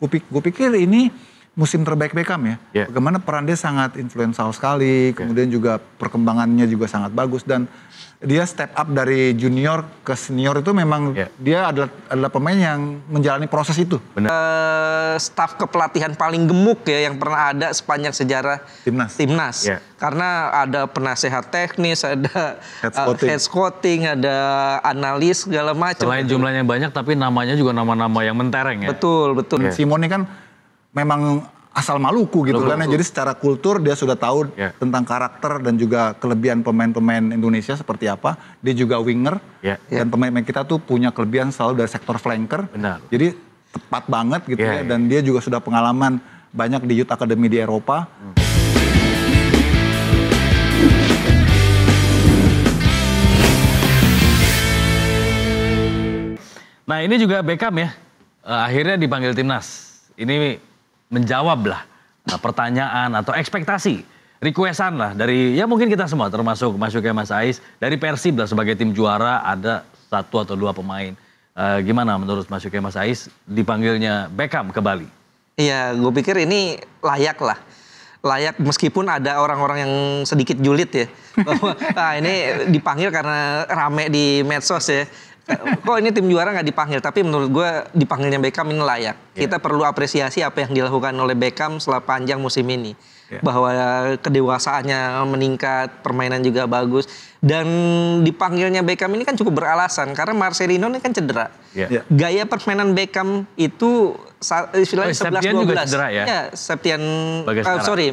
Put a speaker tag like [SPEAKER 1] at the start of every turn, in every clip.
[SPEAKER 1] Gue pikir ini musim terbaik Beckham ya. Bagaimana peran dia sangat influential sekali, kemudian juga perkembangannya juga sangat bagus dan dia step up dari junior ke senior itu memang dia adalah pemain yang menjalani proses itu.
[SPEAKER 2] Staf kepelatihan paling gemuk ya yang pernah ada sepanjang sejarah timnas. Karena ada penasehat teknis, ada head scouting, ada analis segala macam.
[SPEAKER 3] Selain jumlahnya banyak tapi namanya juga nama-nama yang mentereng ya.
[SPEAKER 2] Betul.
[SPEAKER 1] Simone kan memang asal Maluku gitu kan. Jadi secara kultur dia sudah tahu tentang karakter dan juga kelebihan pemain-pemain Indonesia seperti apa. Dia juga winger dan pemain-pemain kita tuh punya kelebihan selalu dari sektor flanker. Jadi tepat banget gitu ya. Dan dia juga sudah pengalaman banyak di Youth Academy di Eropa.
[SPEAKER 3] Nah ini juga Beckham ya, akhirnya dipanggil timnas. Ini menjawablah pertanyaan atau ekspektasi, requestan lah dari ya mungkin kita semua termasuk masuknya Mas Ais dari Persib lah sebagai tim juara ada 1 atau 2 pemain. Gimana menurut masuknya Mas Ais dipanggilnya Beckham ke Bali?
[SPEAKER 2] Iya, gue pikir ini layak lah. Layak meskipun ada orang-orang yang sedikit julid ya. Bahwa ini dipanggil karena rame di medsos ya. Kok ini tim juara nggak dipanggil, tapi menurut gue dipanggilnya Beckham ini layak. Kita perlu apresiasi apa yang dilakukan oleh Beckham setelah panjang musim ini. Bahwa kedewasaannya meningkat, permainan juga bagus. Dan dipanggilnya Beckham ini kan cukup beralasan, karena Marcelino ini kan cedera. Gaya permainan Beckham itu istilahnya 11-12. Septian,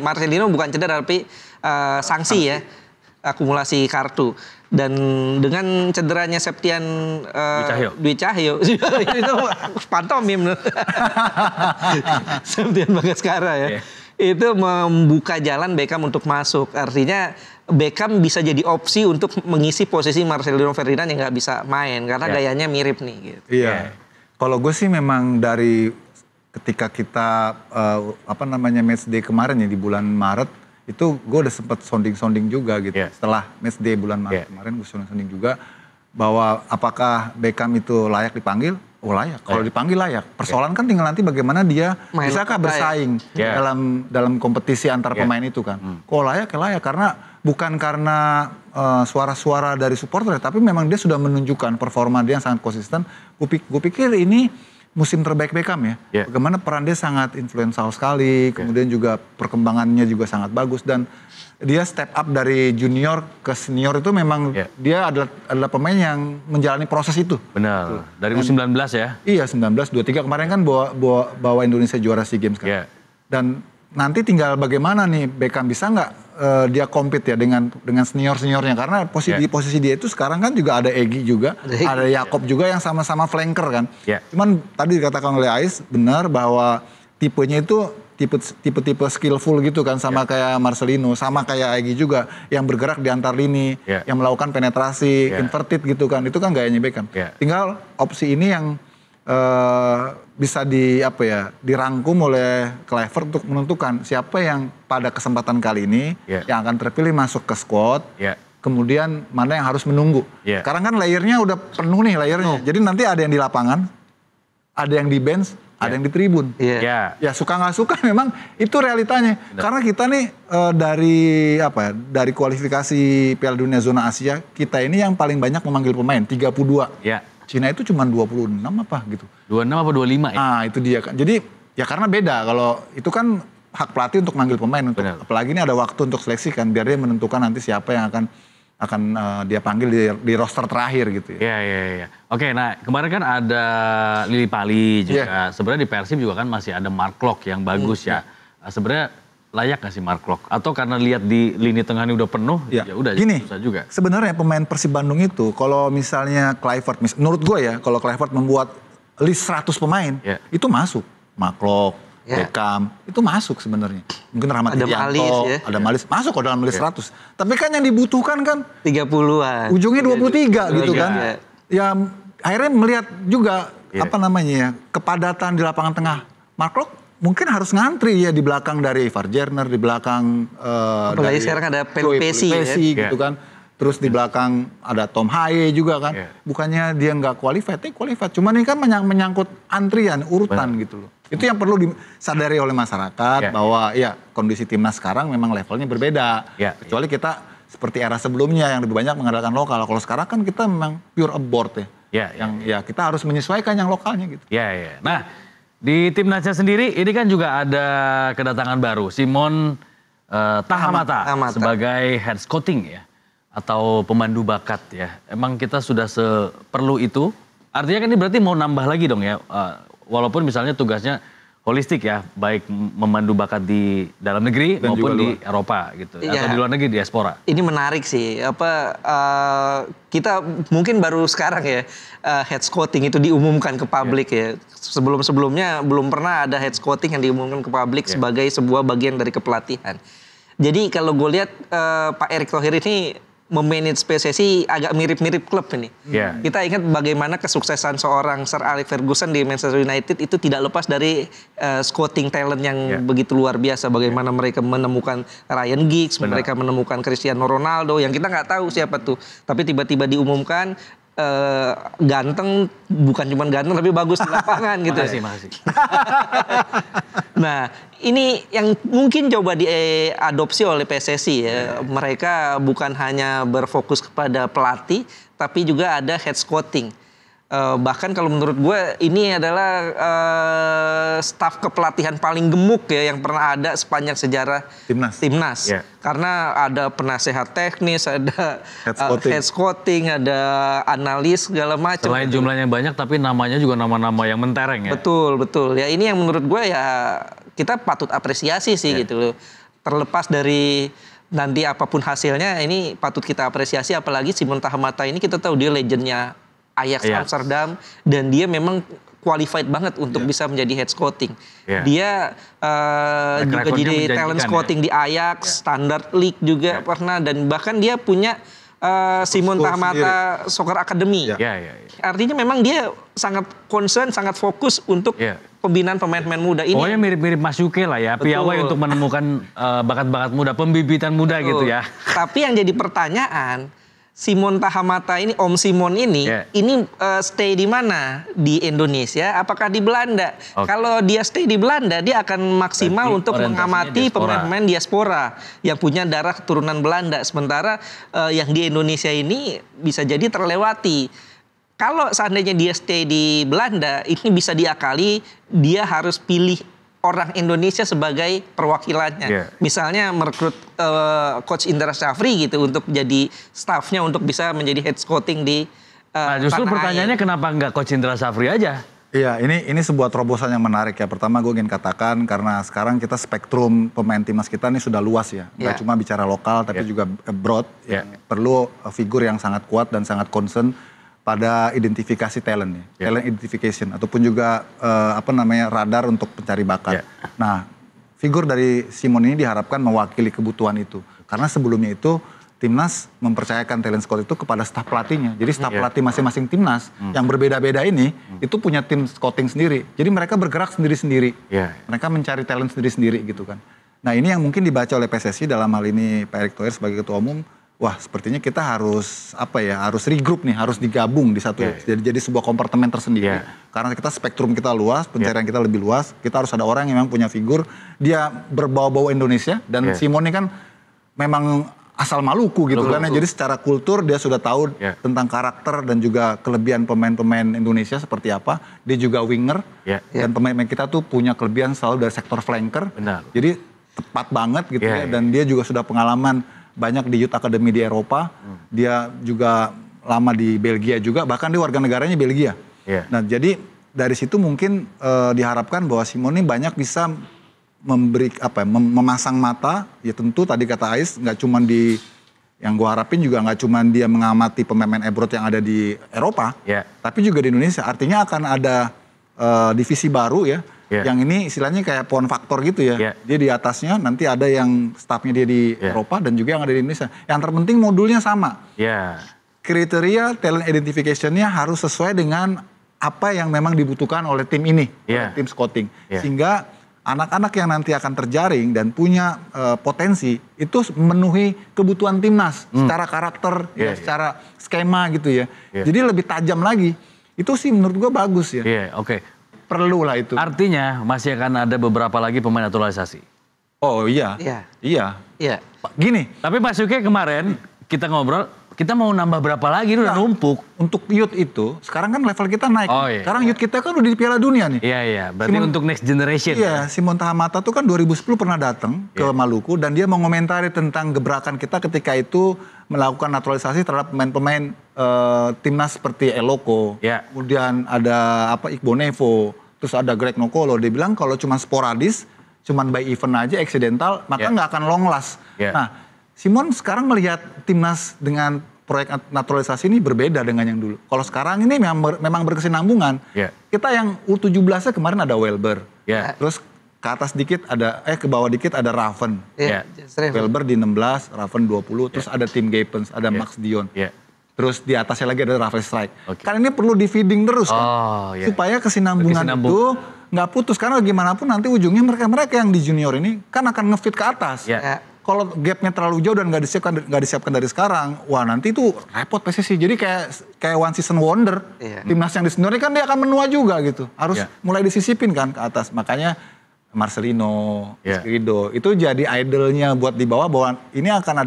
[SPEAKER 2] Marcelino bukan cedera, tapi sanksi ya. Akumulasi kartu. Dan dengan cederanya Septian Dwi Cahyo itu pantomim Septian Bagaskara ya. Itu membuka jalan Beckham untuk masuk. Artinya Beckham bisa jadi opsi untuk mengisi posisi Marcelino Ferdinand yang nggak bisa main karena gayanya mirip nih gitu.
[SPEAKER 1] Kalau gue sih memang dari ketika kita matchday kemarin ya di bulan Maret itu gue udah sempet sounding juga gitu. Setelah matchday bulan Maret kemarin gue sounding juga bahwa apakah Beckham itu layak dipanggil? Oh layak. Kalau dipanggil layak. Persoalan kan tinggal nanti bagaimana dia bisakah bersaing dalam kompetisi antar pemain itu kan. Kok layak? Layak karena bukan karena suara-suara dari supporter, tapi memang dia sudah menunjukkan performa dia yang sangat konsisten. Gue pikir ini musim terbaik Beckham ya. Bagaimana peran dia sangat influential sekali, kemudian juga perkembangannya juga sangat bagus dan dia step up dari junior ke senior itu memang dia adalah pemain yang menjalani proses itu.
[SPEAKER 3] Benar. Dari U19 ya?
[SPEAKER 1] Iya, 19-23 kemarin kan bawa Indonesia juara SEA Games kan. Dan nanti tinggal bagaimana nih Beckham bisa nggak dia compete ya dengan senior-seniornya karena posisi dia itu sekarang kan juga ada Egy juga, ada Yakob juga yang sama-sama flanker kan. Cuman tadi dikatakan oleh Ais benar bahwa tipenya itu tipe skillful gitu kan sama kayak Marcelino, sama kayak Egy juga yang bergerak di antar lini, yang melakukan penetrasi inverted gitu kan. Itu kan gayanya Beckham. Tinggal opsi ini yang bisa dirangkum oleh Kluivert untuk menentukan siapa yang pada kesempatan kali ini yang akan terpilih masuk ke squad, kemudian mana yang harus menunggu. Sekarang kan layernya udah penuh nih layernya, jadi nanti ada yang di lapangan, ada yang di bench, ada yang di tribun. Ya suka nggak suka memang itu realitanya. Karena kita nih dari kualifikasi Piala Dunia zona Asia kita ini yang paling banyak memanggil pemain 32. Cina itu cuma 26 apa gitu.
[SPEAKER 3] 26 apa 25 ya?
[SPEAKER 1] Ah itu dia kan. Jadi ya karena beda kalau itu kan hak pelatih untuk manggil pemain. Apalagi ini ada waktu untuk seleksi kan biar dia menentukan nanti siapa yang akan dia panggil di roster terakhir gitu ya.
[SPEAKER 3] Iya. Oke, nah kemarin kan ada Lily Pali juga. Sebenarnya di Persib juga kan masih ada Mark Klok yang bagus ya. Sebenarnya layak gak sih Mark Klok? Atau karena lihat di lini tengah ini udah penuh, ya udah susah juga.
[SPEAKER 1] Sebenarnya pemain Persib Bandung itu, kalau misalnya Kluivert, menurut gue ya, kalau Kluivert membuat list 100 pemain, itu masuk. Mark Klok, Beckham, itu masuk sebenarnya. Mungkin Rahmat Irianto, ada Malis, masuk ke dalam list 100. Tapi kan yang dibutuhkan kan
[SPEAKER 2] 30-an.
[SPEAKER 1] Ujungnya 23 gitu kan. Ya akhirnya melihat juga kepadatan di lapangan tengah. Mark Klok mungkin harus ngantri ya di belakang dari Ivar Jerner, di belakang
[SPEAKER 2] apalagi sekarang ada Pelupesi
[SPEAKER 1] gitu kan. Terus di belakang ada Tom Haye juga kan. Bukannya dia nggak qualified. Cuman ini kan menyangkut antrian, urutan gitu loh. Itu yang perlu disadari oleh masyarakat bahwa ya kondisi timnas sekarang memang levelnya berbeda. Kecuali kita seperti era sebelumnya yang lebih banyak mengandalkan lokal. Kalau sekarang kan kita memang pure abroad ya. Yang kita harus menyesuaikan yang lokalnya gitu.
[SPEAKER 3] Nah, di timnasnya sendiri ini kan juga ada kedatangan baru, Simon Tahamata sebagai head scouting ya, atau pemandu bakat ya. Emang kita sudah seperlu itu? Artinya kan ini berarti mau nambah lagi dong ya, walaupun misalnya tugasnya holistik ya, baik memandu bakat di dalam negeri dan maupun di Eropa gitu, atau di luar negeri, diaspora.
[SPEAKER 2] Ini menarik sih, kita mungkin baru sekarang ya head scouting itu diumumkan ke publik ya. Sebelum-sebelumnya belum pernah ada head scouting yang diumumkan ke publik sebagai sebuah bagian dari kepelatihan. Jadi kalau gue lihat Pak Erick Thohir ini memanage PSSI agak mirip-mirip klub ini. Kita ingat bagaimana kesuksesan seorang Sir Alex Ferguson di Manchester United itu tidak lepas dari scouting talent yang begitu luar biasa. Bagaimana mereka menemukan Ryan Giggs, mereka menemukan Cristiano Ronaldo yang kita nggak tahu siapa tuh. Tapi tiba-tiba diumumkan ganteng, bukan cuma ganteng tapi bagus di lapangan gitu.
[SPEAKER 3] Makasih.
[SPEAKER 2] Nah, ini yang mungkin coba diadopsi oleh PSSI ya. Mereka bukan hanya berfokus kepada pelatih, tapi juga ada head scouting. Bahkan kalau menurut gue ini adalah staf kepelatihan paling gemuk ya yang pernah ada sepanjang sejarah timnas. Karena ada penasehat teknis, ada head scouting, ada analis segala macam.
[SPEAKER 3] Selain jumlahnya banyak tapi namanya juga nama-nama yang mentereng ya.
[SPEAKER 2] Betul. Ya ini yang menurut gue ya kita patut apresiasi sih gitu loh. Terlepas dari nanti apapun hasilnya, ini patut kita apresiasi. Apalagi Simon Tahamata ini kita tahu dia legendnya Ajax Amsterdam dan dia memang qualified banget untuk bisa menjadi head scouting. Dia juga jadi talent scouting di Ajax, Standard League juga pernah, dan bahkan dia punya Simon Tahamata Soccer Academy. Artinya memang dia sangat concern, sangat fokus untuk pembinaan pemain-pemain muda ini.
[SPEAKER 3] Pokoknya mirip-mirip Mas Yuke lah ya, piawai untuk menemukan bakat-bakat muda, pembibitan muda gitu ya.
[SPEAKER 2] Tapi yang jadi pertanyaan, Simon Tahamata ini, Om Simon ini stay di mana? Di Indonesia? Apakah di Belanda? Kalau dia stay di Belanda, dia akan maksimal untuk mengamati pemain-pemain diaspora yang punya darah keturunan Belanda. Sementara yang di Indonesia ini bisa jadi terlewati. Kalau seandainya dia stay di Belanda, ini bisa diakali, dia harus pilih orang Indonesia sebagai perwakilannya. Misalnya merekrut Coach Indra Syafri gitu untuk jadi staffnya untuk bisa menjadi head scouting di
[SPEAKER 3] justru pertanyaannya kenapa nggak Coach Indra Syafri aja?
[SPEAKER 1] Iya, ini sebuah terobosan yang menarik ya. Pertama gue ingin katakan karena sekarang kita spektrum pemain timnas kita ini sudah luas ya. Nggak cuma bicara lokal tapi juga abroad. Perlu figur yang sangat kuat dan sangat concern pada identifikasi talent ya, talent identification ataupun juga radar untuk pencari bakat. Nah, figur dari Simon ini diharapkan mewakili kebutuhan itu. Karena sebelumnya itu timnas mempercayakan talent scout itu kepada staf pelatihnya. Jadi staf pelatih masing-masing timnas yang berbeda-beda ini itu punya tim scouting sendiri. Jadi mereka bergerak sendiri-sendiri. Mereka mencari talent sendiri-sendiri gitu kan. Nah, ini yang mungkin dibaca oleh PSSI dalam hal ini Pak Erick Thohir sebagai ketua umum. Wah, sepertinya kita harus harus regroup nih, harus digabung di satu jadi sebuah kompartemen tersendiri. Karena kita spektrum kita luas, pencarian kita lebih luas, kita harus ada orang yang memang punya figur, dia berbau-bau Indonesia dan Simon ini kan memang asal Maluku gitu kan. Jadi secara kultur dia sudah tahu tentang karakter dan juga kelebihan pemain-pemain Indonesia seperti apa. Dia juga winger dan pemain-pemain kita tuh punya kelebihan selalu dari sektor flanker. Jadi tepat banget gitu dan dia juga sudah pengalaman banyak di Youth Academy di Eropa, dia juga lama di Belgia juga, bahkan dia warga negaranya Belgia. Nah jadi dari situ mungkin diharapkan bahwa Simon ini banyak bisa memberi memasang mata, ya tentu tadi kata Ais nggak cuma yang gue harapin juga nggak cuma dia mengamati pemain-pemain abroad yang ada di Eropa, tapi juga di Indonesia. Artinya akan ada divisi baru ya. Yang ini istilahnya kayak pohon faktor gitu ya. Dia di atasnya, nanti ada yang staffnya dia di Eropa dan juga yang ada di Indonesia. Yang terpenting modulnya sama. Kriteria talent identification-nya harus sesuai dengan apa yang memang dibutuhkan oleh tim ini, oleh tim scouting. Sehingga anak-anak yang nanti akan terjaring dan punya potensi, itu memenuhi kebutuhan timnas secara karakter, secara skema gitu ya. Jadi lebih tajam lagi. Itu sih menurut gue bagus ya. Perlu lah itu.
[SPEAKER 3] Artinya masih akan ada beberapa lagi pemain naturalisasi.
[SPEAKER 1] Oh iya.
[SPEAKER 2] Iya.
[SPEAKER 1] Gini.
[SPEAKER 3] Tapi Pak Suke kemarin kita ngobrol, kita mau nambah berapa lagi, udah numpuk.
[SPEAKER 1] Untuk youth itu, sekarang kan level kita naik.
[SPEAKER 3] Oh, iya.
[SPEAKER 1] Sekarang youth kita kan udah di Piala Dunia nih.
[SPEAKER 3] Iya. Berarti untuk next generation.
[SPEAKER 1] Iya, Simon Tahamata tuh kan 2010 pernah datang ke Maluku dan dia mengomentari tentang gebrakan kita ketika itu melakukan naturalisasi terhadap pemain-pemain timnas seperti Eloko. Kemudian ada Iqbal Nevo, terus ada Greg Nokolo. Dia bilang kalau cuma sporadis, cuma by event aja, accidental, maka nggak akan long last. Nah, Simon sekarang melihat timnas dengan proyek naturalisasi ini berbeda dengan yang dulu. Kalau sekarang ini memang berkesinambungan. Kita yang U17-nya kemarin ada Welber. Terus ke atas dikit ada, ke bawah dikit ada Raven. Welber di 16, Raven 20, terus ada Tim Gapens, ada Max Dion. Terus di atasnya lagi ada Rafael Strike. Kan ini perlu di feeding terus kan. Supaya kesinambungan itu nggak putus. Karena gimana pun nanti ujungnya mereka yang di junior ini kan akan ngefit ke atas. Kalau gapnya terlalu jauh dan nggak disiapkan dari sekarang, wah nanti itu repot PSSI. Jadi kayak one season wonder. Timnas yang di senior ini kan dia akan menua juga gitu. Harus mulai disisipin kan ke atas. Makanya Marcelino, Skrido itu jadi idolnya buat di bawah bahwa ini akan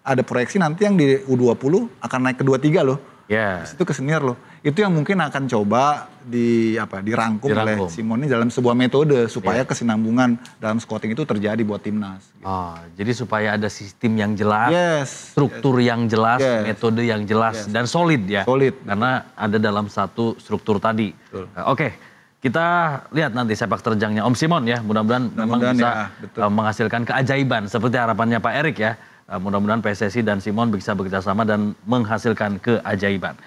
[SPEAKER 1] ada proyeksi nanti yang di U20 akan naik ke 23 loh. Terus itu ke senior loh. Itu yang mungkin akan coba dirangkum oleh Simon ini dalam sebuah metode supaya kesinambungan dalam scouting itu terjadi buat timnas. Gitu.
[SPEAKER 3] Jadi supaya ada sistem yang jelas, struktur yang jelas, metode yang jelas dan solid ya.
[SPEAKER 1] Solid.
[SPEAKER 3] Karena ada dalam satu struktur tadi. Oke, kita lihat nanti sepak terjangnya Om Simon ya. Mudah-mudahan memang bisa menghasilkan keajaiban seperti harapannya Pak Erik ya. Mudah-mudahan PSSI dan Simon bisa bekerjasama dan menghasilkan keajaiban.